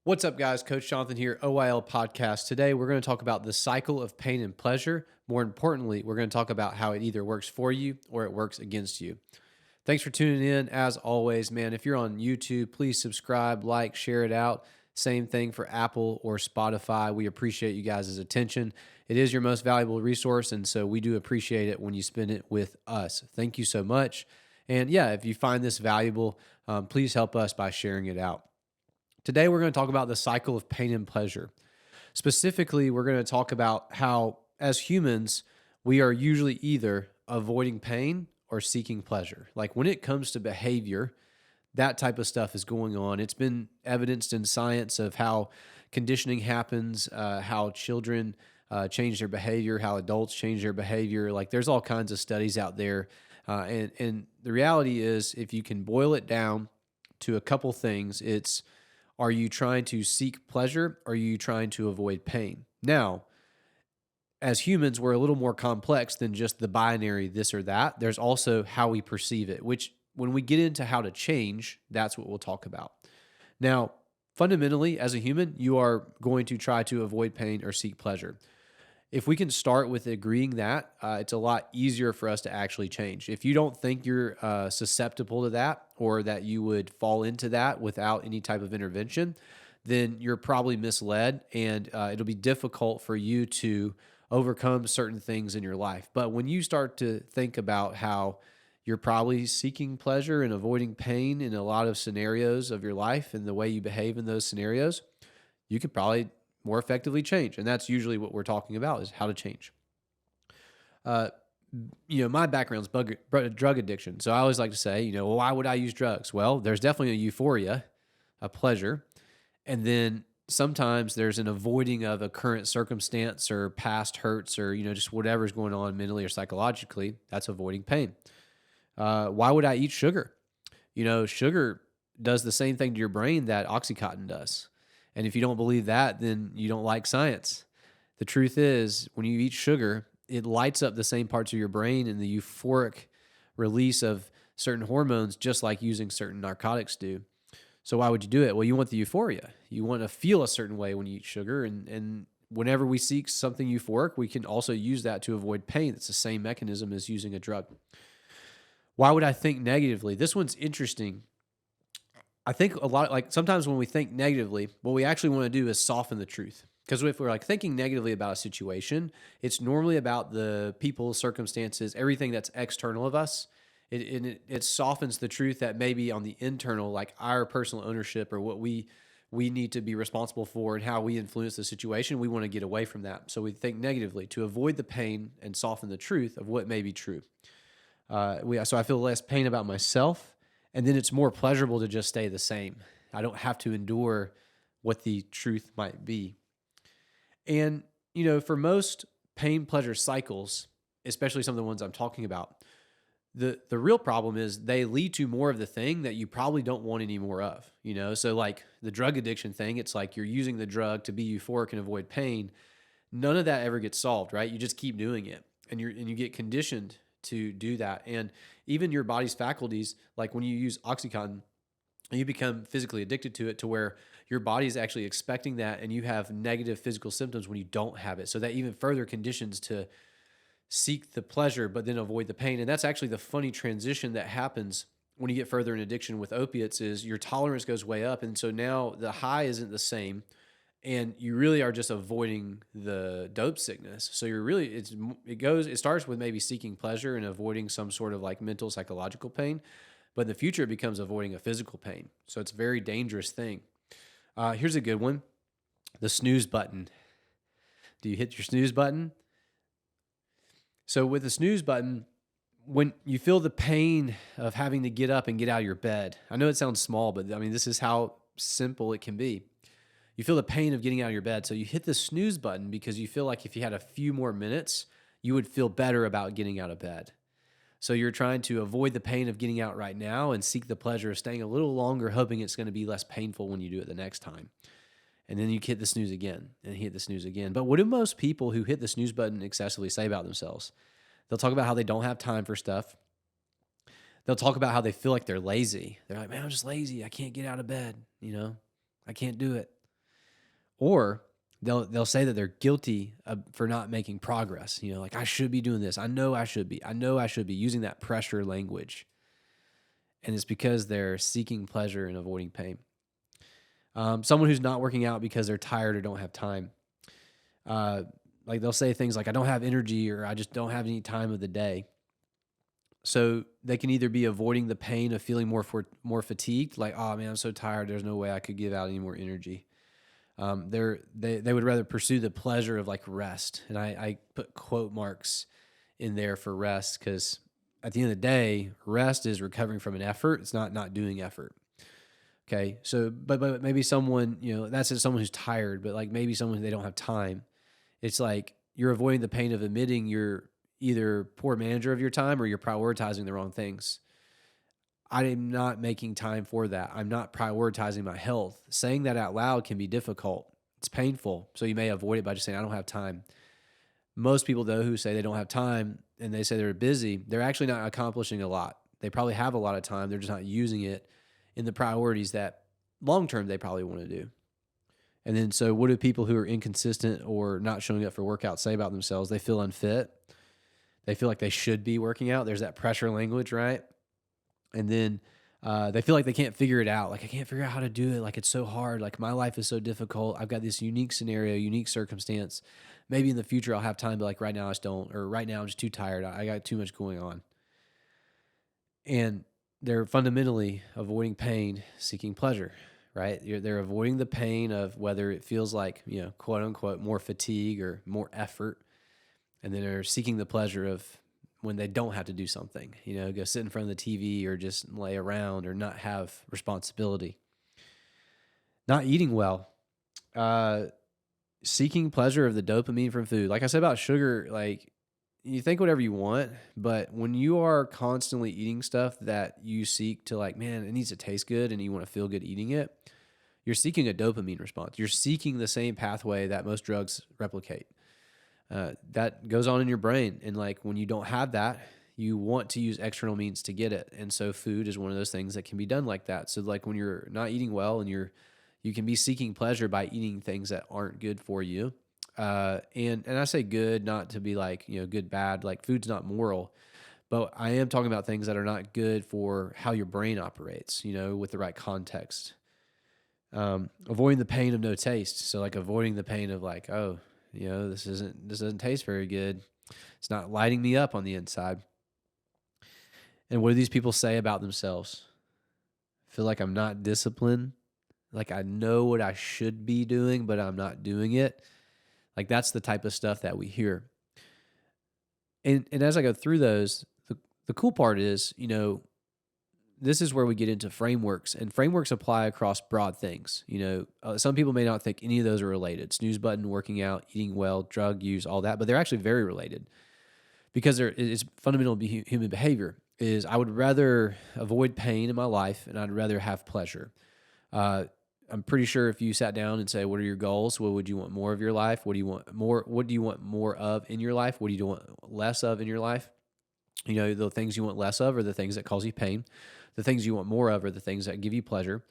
What's up, guys? Coach Jonathan here, OYL podcast. Today, we're going to talk about the cycle of pain and pleasure. More importantly, we're going to talk about how it either works for you or it works against you. Thanks for tuning in. As always, man, if you're on YouTube, please subscribe, like, share it out. Same thing for Apple or Spotify. We appreciate you guys' attention. It is your most valuable resource, and so we do appreciate it when you spend it with us. Thank you so much. And yeah, if you find this valuable, please help us by sharing it out. Today, we're going to talk about the cycle of pain and pleasure. Specifically, we're going to talk about how, as humans, we are usually either avoiding pain or seeking pleasure. Like when it comes to behavior, that type of stuff is going on. It's been evidenced in science of how conditioning happens, how children change their behavior, how adults change their behavior. Like there's all kinds of studies out there. And the reality is, if you can boil it down to a couple things, it's, are you trying to seek pleasure? Or are you trying to avoid pain? Now, as humans, we're a little more complex than just the binary this or that. There's also how we perceive it, which when we get into how to change, that's what we'll talk about. Now, fundamentally, as a human, you are going to try to avoid pain or seek pleasure. If we can start with agreeing that, it's a lot easier for us to actually change. If you don't think you're susceptible to that or that you would fall into that without any type of intervention, then you're probably misled and it'll be difficult for you to overcome certain things in your life. But when you start to think about how you're probably seeking pleasure and avoiding pain in a lot of scenarios of your life and the way you behave in those scenarios, you could probably more effectively change. And that's usually what we're talking about, is how to change. Uh, my background's drug addiction. So I always like to say, well, why would I use drugs? Well, there's definitely a euphoria, a pleasure. And then sometimes there's an avoiding of a current circumstance or past hurts or, just whatever's going on mentally or psychologically. That's avoiding pain. Why would I eat sugar? Sugar does the same thing to your brain that Oxycontin does. And if you don't believe that, then you don't like science. The truth is, when you eat sugar, it lights up the same parts of your brain and the euphoric release of certain hormones, just like using certain narcotics do. So why would you do it? Well, you want the euphoria. You want to feel a certain way when you eat sugar. And whenever we seek something euphoric, we can also use that to avoid pain. It's the same mechanism as using a drug. Why would I think negatively? This one's interesting. I think a lot, like sometimes when we think negatively, what we actually want to do is soften the truth. Because if we're like thinking negatively about a situation, it's normally about the people, circumstances, everything that's external of us. It softens the truth that maybe on the internal, like our personal ownership or what we need to be responsible for and how we influence the situation. We want to get away from that. So we think negatively to avoid the pain and soften the truth of what may be true. So I feel less pain about myself. And then it's more pleasurable to just stay the same. I don't have to endure what the truth might be. And, for most pain pleasure cycles, especially some of the ones I'm talking about, the real problem is they lead to more of the thing that you probably don't want any more of, So like the drug addiction thing, it's like you're using the drug to be euphoric and avoid pain. None of that ever gets solved, right? You just keep doing it and you get conditioned to do that. And even your body's faculties, like when you use Oxycontin, you become physically addicted to it to where your body is actually expecting that and you have negative physical symptoms when you don't have it. So that even further conditions to seek the pleasure, but then avoid the pain. And that's actually the funny transition that happens when you get further in addiction with opiates is your tolerance goes way up. And so now the high isn't the same. And you really are just avoiding the dope sickness. So you're really, it starts with maybe seeking pleasure and avoiding some sort of like mental, psychological pain. But in the future, it becomes avoiding a physical pain. So it's a very dangerous thing. Here's a good one. The snooze button. Do you hit your snooze button? So with the snooze button, when you feel the pain of having to get up and get out of your bed, I know it sounds small, but I mean, this is how simple it can be. You feel the pain of getting out of your bed. So you hit the snooze button because you feel like if you had a few more minutes, you would feel better about getting out of bed. So you're trying to avoid the pain of getting out right now and seek the pleasure of staying a little longer, hoping it's going to be less painful when you do it the next time. And then you hit the snooze again and hit the snooze again. But what do most people who hit the snooze button excessively say about themselves? They'll talk about how they don't have time for stuff. They'll talk about how they feel like they're lazy. They're like, man, I'm just lazy. I can't get out of bed. I can't do it. Or they'll say that they're guilty for not making progress. Like, I should be doing this. I know I should be. I know I should be, using that pressure language. And it's because they're seeking pleasure and avoiding pain. Someone who's not working out because they're tired or don't have time. Like, they'll say things like, I don't have energy, or I just don't have any time of the day. So they can either be avoiding the pain of feeling more fatigued, like, oh man, I'm so tired, there's no way I could give out any more energy. They would rather pursue the pleasure of like rest. And I put quote marks in there for rest, because at the end of the day, rest is recovering from an effort. It's not doing effort. Okay. So, but maybe someone, that's just someone who's tired, but like maybe someone, they don't have time. It's like you're avoiding the pain of admitting you're either poor manager of your time or you're prioritizing the wrong things. I am not making time for that. I'm not prioritizing my health. Saying that out loud can be difficult. It's painful. So you may avoid it by just saying, I don't have time. Most people, though, who say they don't have time and they say they're busy, they're actually not accomplishing a lot. They probably have a lot of time. They're just not using it in the priorities that long-term they probably want to do. And then, so what do people who are inconsistent or not showing up for workouts say about themselves? They feel unfit. They feel like they should be working out. There's that pressure language, right? And then they feel like they can't figure it out. Like, I can't figure out how to do it. Like, it's so hard. Like, my life is so difficult. I've got this unique scenario, unique circumstance. Maybe in the future I'll have time, but like right now I just don't, or right now I'm just too tired. I got too much going on. And they're fundamentally avoiding pain, seeking pleasure, right? They're avoiding the pain of whether it feels like, quote unquote, more fatigue or more effort. And then they're seeking the pleasure of when they don't have to do something, go sit in front of the TV or just lay around or not have responsibility. Not eating well, seeking pleasure of the dopamine from food. Like I said about sugar, like, you think whatever you want, but when you are constantly eating stuff that you seek to, like, man, it needs to taste good and you want to feel good eating it, you're seeking a dopamine response. You're seeking the same pathway that most drugs replicate. That goes on in your brain. And like, when you don't have that, you want to use external means to get it. And so food is one of those things that can be done like that. So like, when you're not eating well and you can be seeking pleasure by eating things that aren't good for you. And I say good, not to be like, good, bad, like food's not moral, but I am talking about things that are not good for how your brain operates, with the right context. Avoiding the pain of no taste. So like avoiding the pain of like, oh, this doesn't taste very good. It's not lighting me up on the inside. And what do these people say about themselves? I feel like I'm not disciplined. Like, I know what I should be doing, but I'm not doing it. Like, that's the type of stuff that we hear. And as I go through those, the cool part is, this is where we get into frameworks, and frameworks apply across broad things. Some people may not think any of those are related. Snooze button, working out, eating well, drug use, all that, but they're actually very related, because it's fundamental human behavior. Is I would rather avoid pain in my life, and I'd rather have pleasure. I'm pretty sure if you sat down and say, what are your goals? What would you want more of your life? What do you want more of in your life? What do you want less of in your life? The things you want less of are the things that cause you pain. The things you want more of are the things that give you pleasure.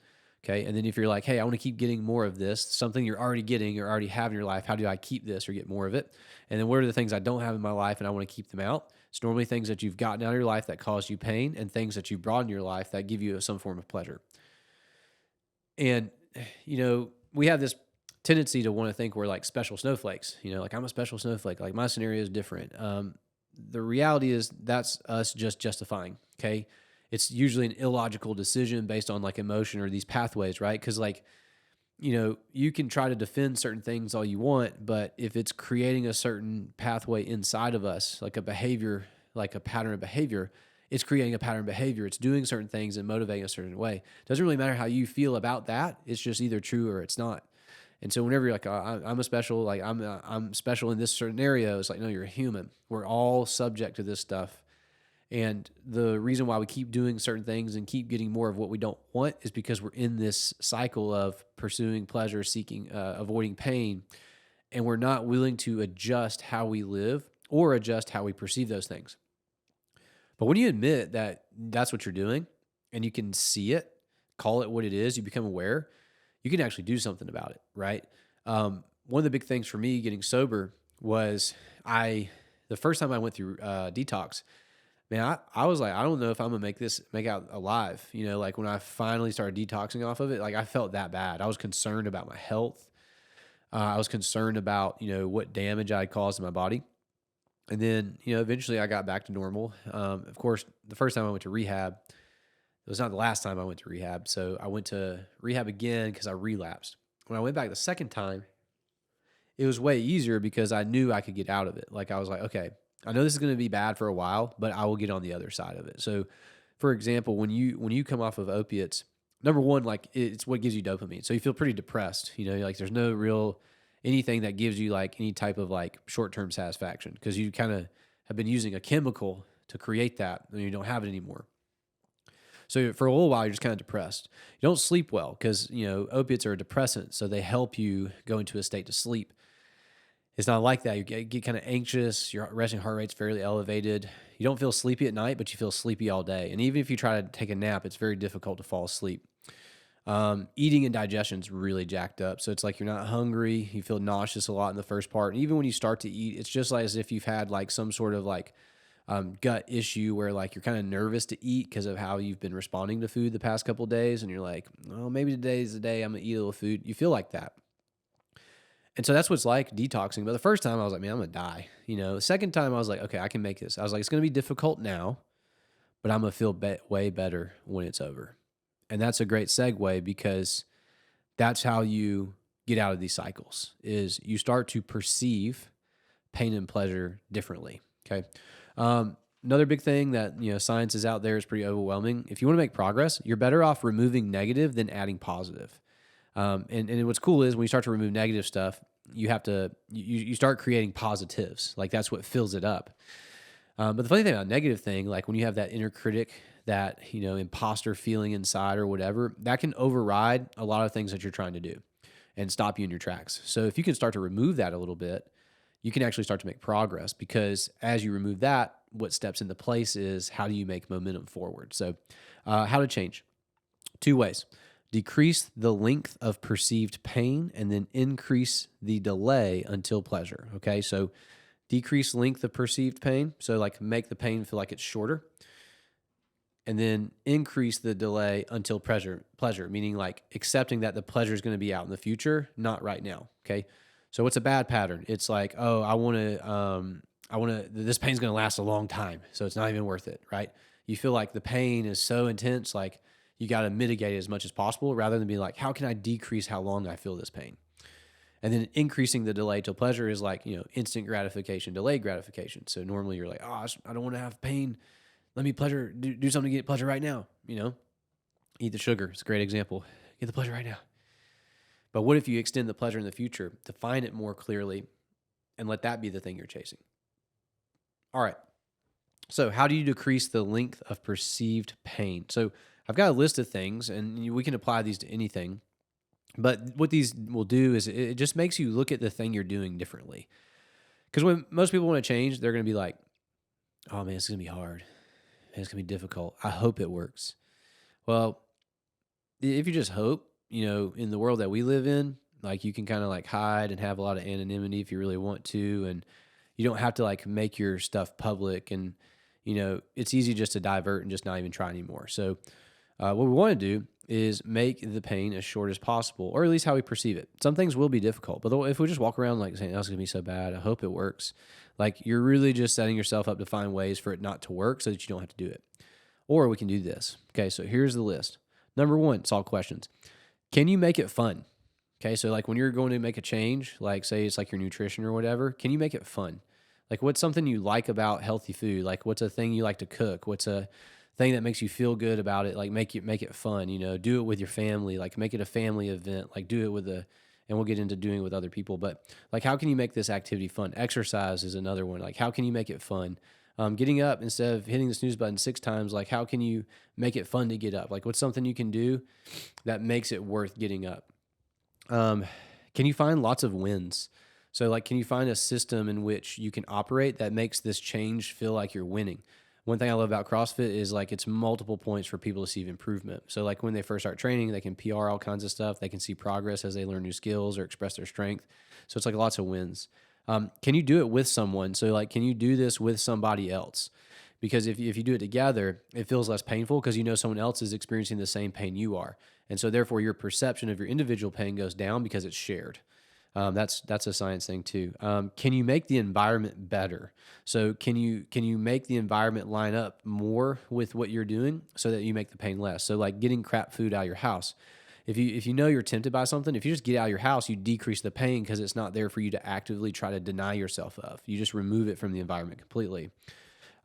Okay. And then if you're like, hey, I want to keep getting more of this, something you're already getting or already have in your life, how do I keep this or get more of it? And then what are the things I don't have in my life and I want to keep them out? It's normally things that you've gotten out of your life that cause you pain, and things that you brought in your life that give you some form of pleasure. And, we have this tendency to want to think we're like special snowflakes, like I'm a special snowflake, like my scenario is different. The reality is that's us just justifying. Okay. It's usually an illogical decision based on like emotion or these pathways, right? Because like, you can try to defend certain things all you want, but if it's creating a certain pathway inside of us, like a behavior, like a pattern of behavior, it's creating a pattern of behavior. It's doing certain things and motivating a certain way. It doesn't really matter how you feel about that. It's just either true or it's not. And so whenever you're like, oh, I'm a special, like I'm special in this certain area, it's like, no, you're a human. We're all subject to this stuff. And the reason why we keep doing certain things and keep getting more of what we don't want is because we're in this cycle of pursuing pleasure, seeking, avoiding pain, and we're not willing to adjust how we live or adjust how we perceive those things. But when you admit that that's what you're doing and you can see it, call it what it is, you become aware, you can actually do something about it, right? One of the big things for me getting sober was the first time I went through detox, man, I was like, I don't know if I'm gonna make out alive. Like when I finally started detoxing off of it, like I felt that bad. I was concerned about my health. I was concerned about, what damage I had caused in my body. And then, eventually I got back to normal. Of course, the first time I went to rehab, it was not the last time I went to rehab. So I went to rehab again because I relapsed. When I went back the second time, it was way easier because I knew I could get out of it. Like I was like, okay, I know this is going to be bad for a while, but I will get on the other side of it. So, for example, when you come off of opiates, number one, like it's what gives you dopamine. So you feel pretty depressed. Like there's no real anything that gives you like any type of like short term satisfaction because you kind of have been using a chemical to create that and you don't have it anymore. So for a little while, you're just kind of depressed. You don't sleep well because, opiates are a depressant. So they help you go into a state to sleep. It's not like that. You get kind of anxious. Your resting heart rate's fairly elevated. You don't feel sleepy at night, but you feel sleepy all day. And even if you try to take a nap, it's very difficult to fall asleep. Eating and digestion's really jacked up. So it's like you're not hungry. You feel nauseous a lot in the first part. And even when you start to eat, it's just like as if you've had like some sort of like gut issue where like you're kind of nervous to eat because of how you've been responding to food the past couple of days. And you're like, oh, maybe today's the day I'm going to eat a little food. You feel like that. And so that's what it's like detoxing. But the first time I was like, man, I'm going to die. The second time I was like, okay, I can make this. I was like, it's going to be difficult now, but I'm going to feel way better when it's over. And that's a great segue because that's how you get out of these cycles is you start to perceive pain and pleasure differently. Okay. Another big thing that, science is out there is pretty overwhelming. If you want to make progress, you're better off removing negative than adding positive. And what's cool is when you start to remove negative stuff, you have to, you start creating positives. Like that's what fills it up. But the funny thing about negative thing, like when you have that inner critic, that, imposter feeling inside or whatever, that can override a lot of things that you're trying to do and stop you in your tracks. So if you can start to remove that a little bit, you can actually start to make progress because as you remove that, what steps into place is how do you make momentum forward? So how to change? 2 ways. Decrease the length of perceived pain and then increase the delay until pleasure. Okay, so decrease length of perceived pain. So like make the pain feel like it's shorter. And then increase the delay until pleasure, meaning like accepting that the pleasure is going to be out in the future, not right now. Okay, so what's a bad pattern? It's like, oh, I want to. This pain's going to last a long time, so it's not even worth it, right? You feel like the pain is so intense, like you got to mitigate it as much as possible rather than be like, how can I decrease how long I feel this pain? And then increasing the delay till pleasure is like, instant gratification, delayed gratification. So normally you're like, oh, I don't want to have pain. Let me do something to get pleasure right now. Eat the sugar. It's a great example. Get the pleasure right now. But what if you extend the pleasure in the future, define it more clearly, and let that be the thing you're chasing? All right. So how do you decrease the length of perceived pain? So I've got a list of things, and we can apply these to anything. But what these will do is it just makes you look at the thing you're doing differently. Because when most people want to change, they're going to be like, oh, man, it's going to be hard. It's going to be difficult. I hope it works. Well, if you just hope, in the world that we live in, like you can kind of like hide and have a lot of anonymity if you really want to. And you don't have to like make your stuff public. And, it's easy just to divert and just not even try anymore. So what we want to do is make the pain as short as possible, or at least how we perceive it. Some things will be difficult, but if we just walk around like saying, oh, it's going to be so bad, I hope it works. Like you're really just setting yourself up to find ways for it not to work so that you don't have to do it. Or we can do this. Okay, so here's the list. Number 1, solve questions. Can you make it fun? Okay, so like when you're going to make a change, like say it's like your nutrition or whatever, can you make it fun? Like what's something you like about healthy food? Like what's a thing you like to cook? What's a thing that makes you feel good about it? Like make it fun, do it with your family, like make it a family event, like do it with and we'll get into doing it with other people, but like, how can you make this activity fun? Exercise is another one. Like, how can you make it fun? Getting up instead of hitting the snooze button 6 times, like, how can you make it fun to get up? Like, what's something you can do that makes it worth getting up? Can you find lots of wins? So like, can you find a system in which you can operate that makes this change feel like you're winning? One thing I love about CrossFit is like it's multiple points for people to see improvement. So like when they first start training, they can PR all kinds of stuff. They can see progress as they learn new skills or express their strength. So it's like lots of wins. Can you do it with someone? So like, can you do this with somebody else? Because if you do it together, it feels less painful because you know someone else is experiencing the same pain you are. And so therefore your perception of your individual pain goes down because it's shared. That's a science thing too. Can you make the environment better? So can you make the environment line up more with what you're doing so that you make the pain less? So like getting crap food out of your house. If you know you're tempted by something, if you just get out of your house, you decrease the pain because it's not there for you to actively try to deny yourself of. You just remove it from the environment completely.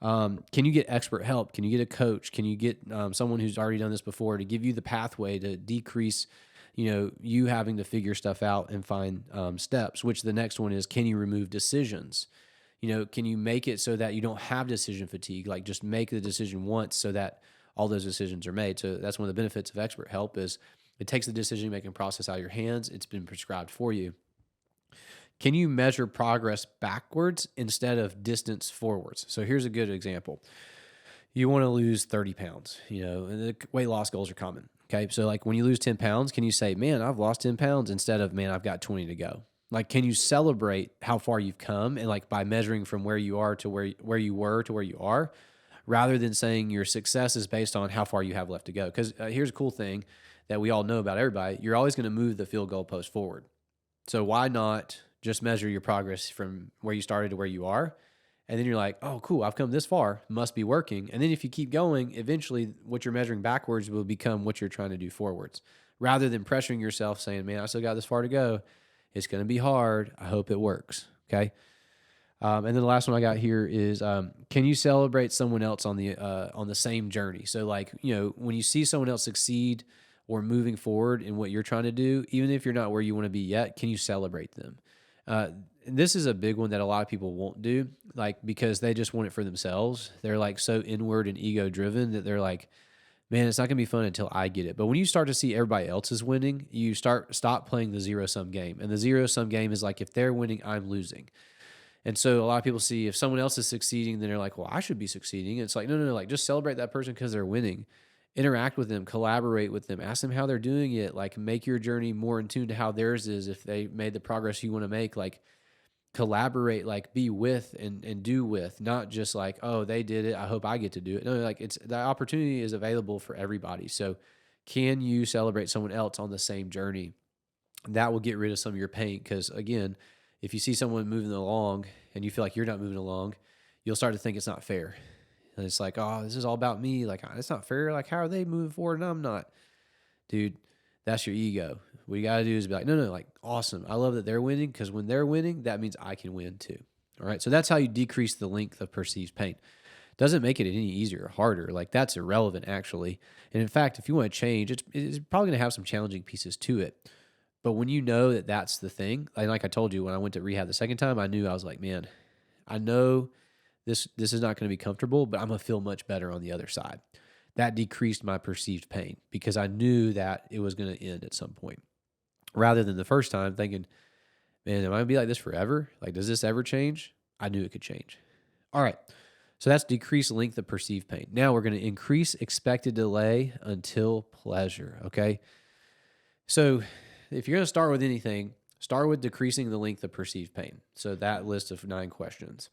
Can you get expert help? Can you get a coach? Can you get someone who's already done this before to give you the pathway to decrease, you having to figure stuff out and find steps? Which the next one is, can you remove decisions? Can you make it so that you don't have decision fatigue? Like just make the decision once so that all those decisions are made. So that's one of the benefits of expert help is it takes the decision-making process out of your hands. It's been prescribed for you. Can you measure progress backwards instead of distance forwards? So here's a good example. You want to lose 30 pounds, and the weight loss goals are common. Okay. So like when you lose 10 pounds, can you say, man, I've lost 10 pounds instead of, man, I've got 20 to go? Like, can you celebrate how far you've come? And like by measuring from where you are to where you were to where you are, rather than saying your success is based on how far you have left to go. Because here's a cool thing that we all know about everybody. You're always going to move the field goal post forward. So why not just measure your progress from where you started to where you are? And then you're like, oh, cool, I've come this far, must be working. And then if you keep going, eventually what you're measuring backwards will become what you're trying to do forwards. Rather than pressuring yourself saying, man, I still got this far to go. It's going to be hard. I hope it works. Okay. And then the last one I got here is, can you celebrate someone else on the same journey? So like, when you see someone else succeed or moving forward in what you're trying to do, even if you're not where you want to be yet, can you celebrate them? And this is a big one that a lot of people won't do, like, because they just want it for themselves. They're like so inward and ego driven that they're like, man, it's not gonna be fun until I get it. But when you start to see everybody else is winning, you stop playing the zero sum game. And the zero sum game is like, if they're winning, I'm losing. And so a lot of people see if someone else is succeeding, then they're like, well, I should be succeeding. And it's like, no, like just celebrate that person because they're winning. Interact with them, collaborate with them, ask them how they're doing it. Like make your journey more in tune to how theirs is. If they made the progress you want to make, like collaborate, like be with and do with, not just like, oh, they did it, I hope I get to do it. No, like it's the opportunity is available for everybody. So can you celebrate someone else on the same journey? That will get rid of some of your pain. Because again, if you see someone moving along and you feel like you're not moving along, you'll start to think it's not fair. And it's like, oh, this is all about me. Like, it's not fair. Like, how are they moving forward and I'm not? Dude, that's your ego. What you got to do is be like, no, like, awesome. I love that they're winning because when they're winning, that means I can win too. All right. So that's how you decrease the length of perceived pain. Doesn't make it any easier or harder. Like, that's irrelevant, actually. And in fact, if you want to change, it's probably going to have some challenging pieces to it. But when you know that that's the thing, like I told you, when I went to rehab the second time, I knew I was like, man, I know this is not going to be comfortable, but I'm going to feel much better on the other side. That decreased my perceived pain because I knew that it was going to end at some point. Rather than the first time thinking, man, am I going to be like this forever? Like, does this ever change? I knew it could change. All right. So that's decreased length of perceived pain. Now we're going to increase expected delay until pleasure. Okay. So if you're going to start with anything, start with decreasing the length of perceived pain. So that list of 9 questions.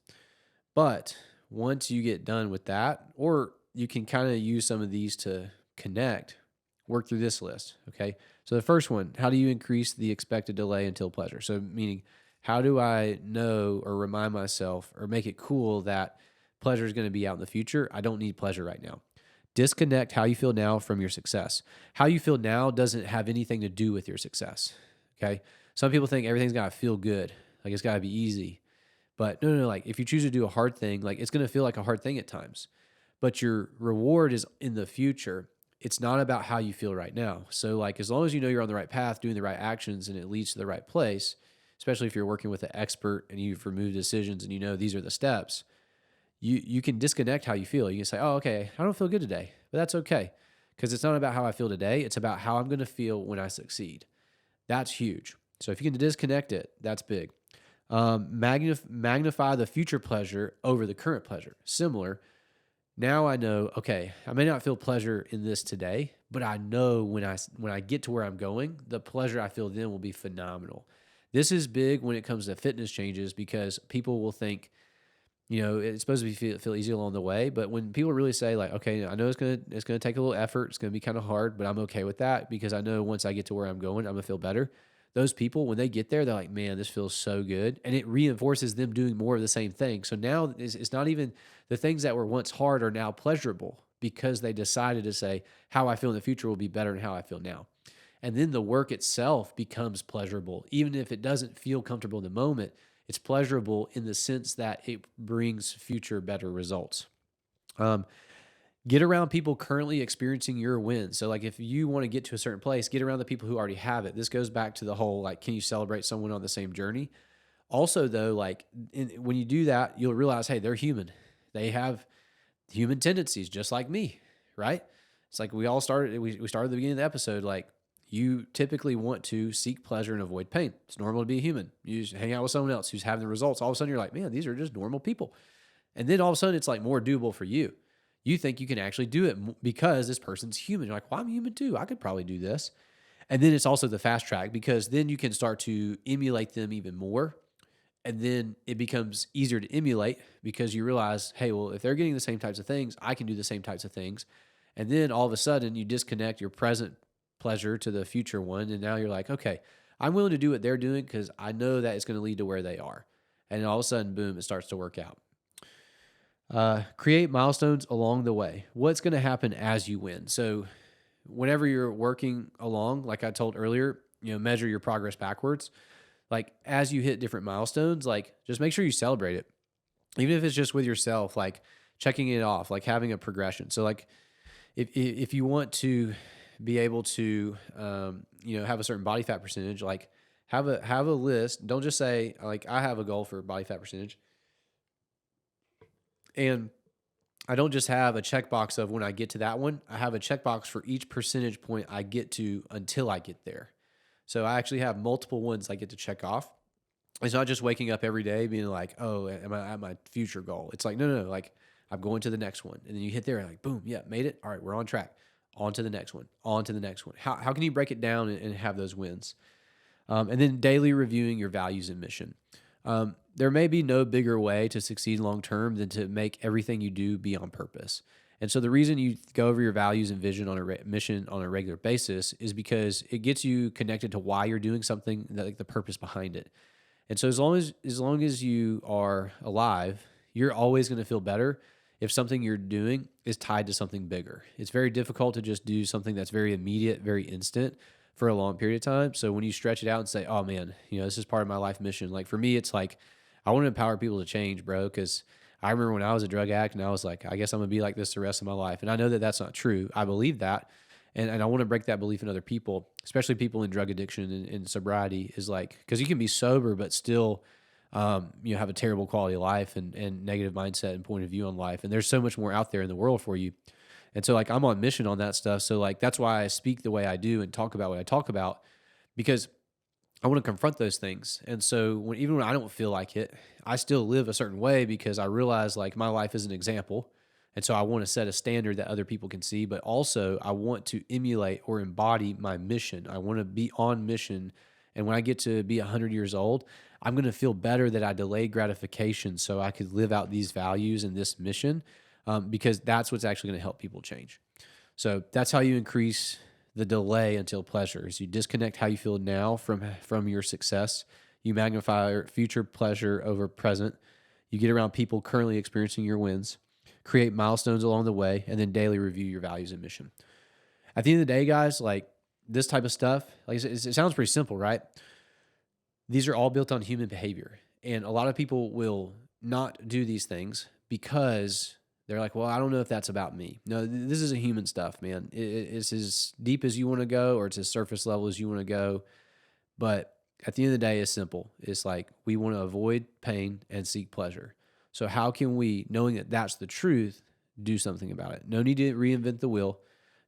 But once you get done with that, or you can kind of use some of these to connect, work through this list, okay? So the first one, how do you increase the expected delay until pleasure? So meaning, how do I know or remind myself or make it cool that pleasure is going to be out in the future? I don't need pleasure right now. Disconnect how you feel now from your success. How you feel now doesn't have anything to do with your success, okay? Some people think everything's got to feel good, like it's got to be easy. But no, like if you choose to do a hard thing, like it's going to feel like a hard thing at times. But your reward is in the future. It's not about how you feel right now. So like as long as you know you're on the right path, doing the right actions, and it leads to the right place, especially if you're working with an expert and you've removed decisions and you know these are the steps, you can disconnect how you feel. You can say, oh, okay, I don't feel good today, but that's okay. Because it's not about how I feel today. It's about how I'm going to feel when I succeed. That's huge. So if you can disconnect it, that's big. Magnify the future pleasure over the current pleasure. Similar, Now I know, okay, I may not feel pleasure in this today, but I know when I get to where I'm going, the pleasure I feel then will be phenomenal. This is big when it comes to fitness changes because people will think, it's supposed to be feel easy along the way, but when people really say like, okay, I know it's gonna take a little effort, it's gonna be kind of hard, but I'm okay with that because I know once I get to where I'm going, I'm gonna feel better. Those people, when they get there, they're like, man, this feels so good, and it reinforces them doing more of the same thing. So now it's not even the things that were once hard are now pleasurable because they decided to say how I feel in the future will be better than how I feel now. And then the work itself becomes pleasurable, even if it doesn't feel comfortable in the moment. It's pleasurable in the sense that it brings future better results. Um, get around people currently experiencing your wins. So, like, if you want to get to a certain place, get around the people who already have it. This goes back to the whole like, can you celebrate someone on the same journey? Also, though, like when you do that, you'll realize, hey, they're human. They have human tendencies, just like me, right? It's like we all started. We started at the beginning of the episode, like you typically want to seek pleasure and avoid pain. It's normal to be a human. You just hang out with someone else who's having the results. All of a sudden, you're like, man, these are just normal people. And then all of a sudden, it's like more doable for you. You think you can actually do it because this person's human. You're like, well, I'm human too. I could probably do this. And then it's also the fast track because then you can start to emulate them even more. And then it becomes easier to emulate because you realize, hey, well, if they're getting the same types of things, I can do the same types of things. And then all of a sudden, you disconnect your present pleasure to the future one. And now you're like, okay, I'm willing to do what they're doing because I know that it's going to lead to where they are. And then all of a sudden, boom, it starts to work out. Create milestones along the way. What's going to happen as you win? So whenever you're working along, like I told earlier, measure your progress backwards. Like as you hit different milestones, like just make sure you celebrate it. Even if it's just with yourself, like checking it off, like having a progression. So like if you want to be able to have a certain body fat percentage, like have a list. Don't just say like I have a goal for body fat percentage. And I don't just have a checkbox of when I get to that one. I have a checkbox for each percentage point I get to until I get there. So I actually have multiple ones I get to check off. It's not just waking up every day being like, oh, am I at my future goal? It's like, no, like I'm going to the next one. And then you hit there and like, boom, yeah, made it. All right, we're on track. On to the next one. On to the next one. How can you break it down and have those wins? And then daily reviewing your values and mission. There may be no bigger way to succeed long term than to make everything you do be on purpose. And so the reason you go over your values and vision on a mission on a regular basis is because it gets you connected to why you're doing something, like the purpose behind it. And so as long as you are alive, you're always going to feel better if something you're doing is tied to something bigger. It's very difficult to just do something that's very immediate, very instant for a long period of time. So when you stretch it out and say, oh man, this is part of my life mission. Like for me, it's like, I want to empower people to change, bro. Because I remember when I was a drug addict and I was like, I guess I'm going to be like this the rest of my life. And I know that that's not true. I believe that. And I want to break that belief in other people, especially people in drug addiction and sobriety is like, because you can be sober, but still, have a terrible quality of life and negative mindset and point of view on life. And there's so much more out there in the world for you. And so like, I'm on mission on that stuff. So like, that's why I speak the way I do and talk about what I talk about, because I want to confront those things. And so even when I don't feel like it, I still live a certain way because I realize like my life is an example. And so I want to set a standard that other people can see, but also I want to emulate or embody my mission. I want to be on mission. And when I get to be 100 years old, I'm going to feel better that I delayed gratification so I could live out these values and this mission, because that's what's actually going to help people change. So that's how you increase the delay until pleasure. Is you disconnect how you feel now from your success. You magnify future pleasure over present. You get around people currently experiencing your wins. Create milestones along the way, and then daily review your values and mission. At the end of the day, guys, like this type of stuff, like it sounds pretty simple, right? These are all built on human behavior. And a lot of people will not do these things because they're like, well, I don't know if that's about me. No, this is a human stuff, man. It's as deep as you want to go, or it's as surface level as you want to go. But at the end of the day, it's simple. It's like we want to avoid pain and seek pleasure. So how can we, knowing that that's the truth, do something about it? No need to reinvent the wheel.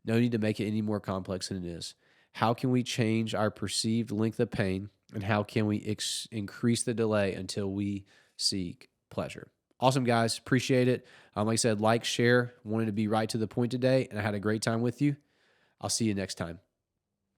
No need to make it any more complex than it is. How can we change our perceived length of pain, and how can we increase the delay until we seek pleasure? Awesome, guys. Appreciate it. Like I said, like, share. Wanted to be right to the point today, and I had a great time with you. I'll see you next time.